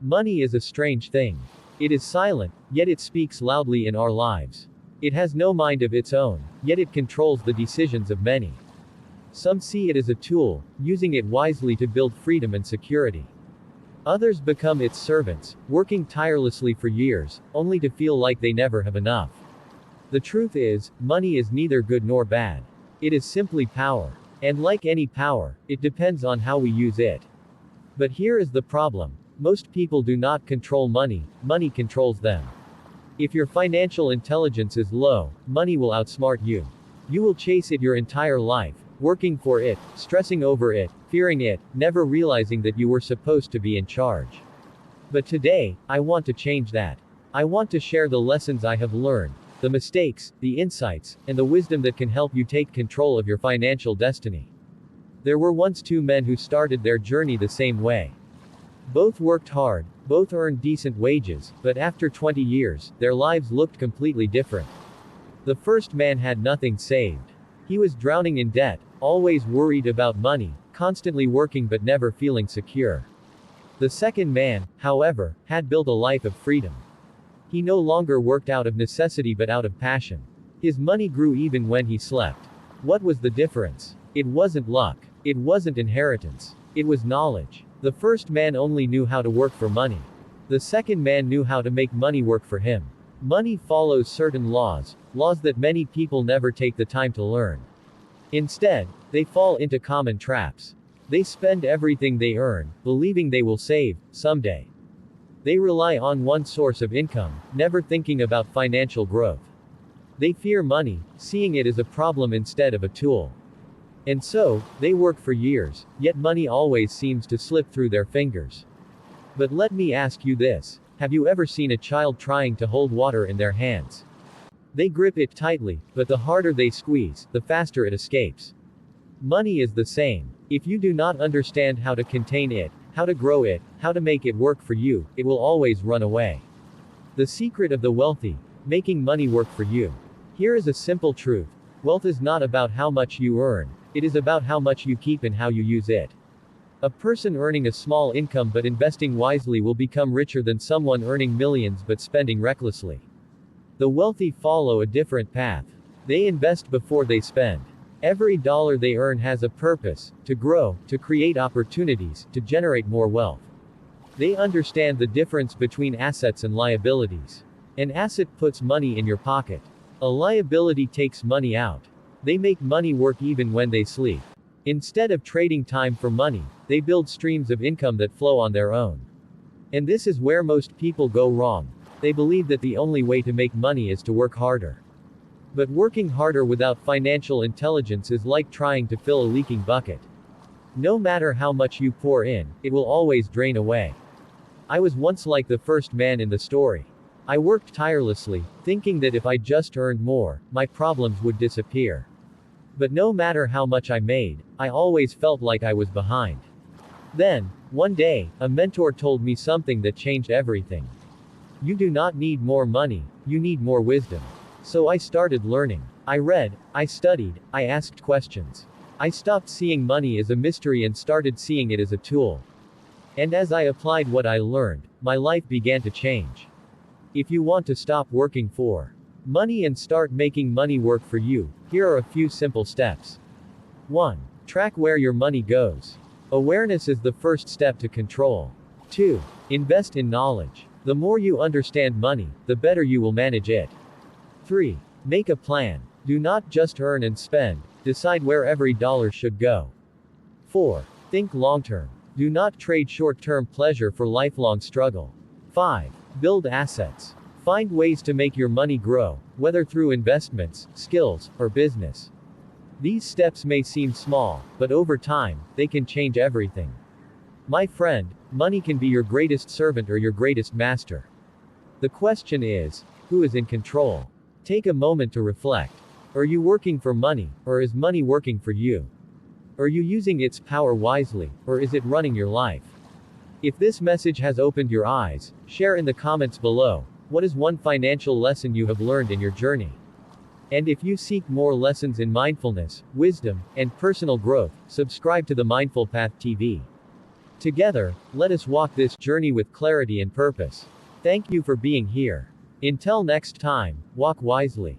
Money is a strange thing. It is silent, yet it speaks loudly in our lives. It has no mind of its own, yet it controls the decisions of many. Some see it as a tool, using it wisely to build freedom and security. Others become its servants, working tirelessly for years, only to feel like they never have enough. The truth is, money is neither good nor bad. It is simply power. And like any power, it depends on how we use it. But here is the problem. Most people do not control money, money controls them. If your financial intelligence is low, money will outsmart you. You will chase it your entire life, working for it, stressing over it, fearing it, never realizing that you were supposed to be in charge. But today, I want to change that. I want to share the lessons I have learned, the mistakes, the insights, and the wisdom that can help you take control of your financial destiny. There were once two men who started their journey the same way. Both worked hard, both earned decent wages, but after 20 years, their lives looked completely different. The first man had nothing saved. He was drowning in debt, always worried about money, constantly working but never feeling secure. The second man, however, had built a life of freedom. He no longer worked out of necessity but out of passion. His money grew even when he slept. What was the difference? It wasn't luck. It wasn't inheritance. It was knowledge. The first man only knew how to work for money. The second man knew how to make money work for him. Money follows certain laws, laws that many people never take the time to learn. Instead, they fall into common traps. They spend everything they earn, believing they will save, someday. They rely on one source of income, never thinking about financial growth. They fear money, seeing it as a problem instead of a tool. And so, they work for years, yet money always seems to slip through their fingers. But let me ask you this. Have you ever seen a child trying to hold water in their hands? They grip it tightly, but the harder they squeeze, the faster it escapes. Money is the same. If you do not understand how to contain it, how to grow it, how to make it work for you, it will always run away. The secret of the wealthy, making money work for you. Here is a simple truth. Wealth is not about how much you earn. It is about how much you keep and how you use it. A person earning a small income but investing wisely will become richer than someone earning millions but spending recklessly. The wealthy follow a different path. They invest before they spend. Every dollar they earn has a purpose, to grow, to create opportunities, to generate more wealth. They understand the difference between assets and liabilities. An asset puts money in your pocket. A liability takes money out. They make money work even when they sleep. Instead of trading time for money, they build streams of income that flow on their own. And this is where most people go wrong. They believe that the only way to make money is to work harder. But working harder without financial intelligence is like trying to fill a leaking bucket. No matter how much you pour in, it will always drain away. I was once like the first man in the story. I worked tirelessly, thinking that if I just earned more, my problems would disappear. But no matter how much I made, I always felt like I was behind. Then, one day, a mentor told me something that changed everything. You do not need more money, you need more wisdom. So I started learning. I read, I studied, I asked questions. I stopped seeing money as a mystery and started seeing it as a tool. And as I applied what I learned, my life began to change. If you want to stop working for money and start making money work for you, here are a few simple steps. 1. Track where your money goes. Awareness is the first step to control. 2. Invest in knowledge. The more you understand money, the better you will manage it. 3. Make a plan. Do not just earn and spend, decide where every dollar should go. 4. Think long-term. Do not trade short-term pleasure for lifelong struggle. 5. Build assets. Find ways to make your money grow, whether through investments, skills, or business. These steps may seem small, but over time, they can change everything. My friend, money can be your greatest servant or your greatest master. The question is, who is in control? Take a moment to reflect. Are you working for money, or is money working for you? Are you using its power wisely, or is it running your life? If this message has opened your eyes, share in the comments below. What is one financial lesson you have learned in your journey? And if you seek more lessons in mindfulness, wisdom, and personal growth, subscribe to the Mindful Path TV. Together, let us walk this journey with clarity and purpose. Thank you for being here. Until next time, walk wisely.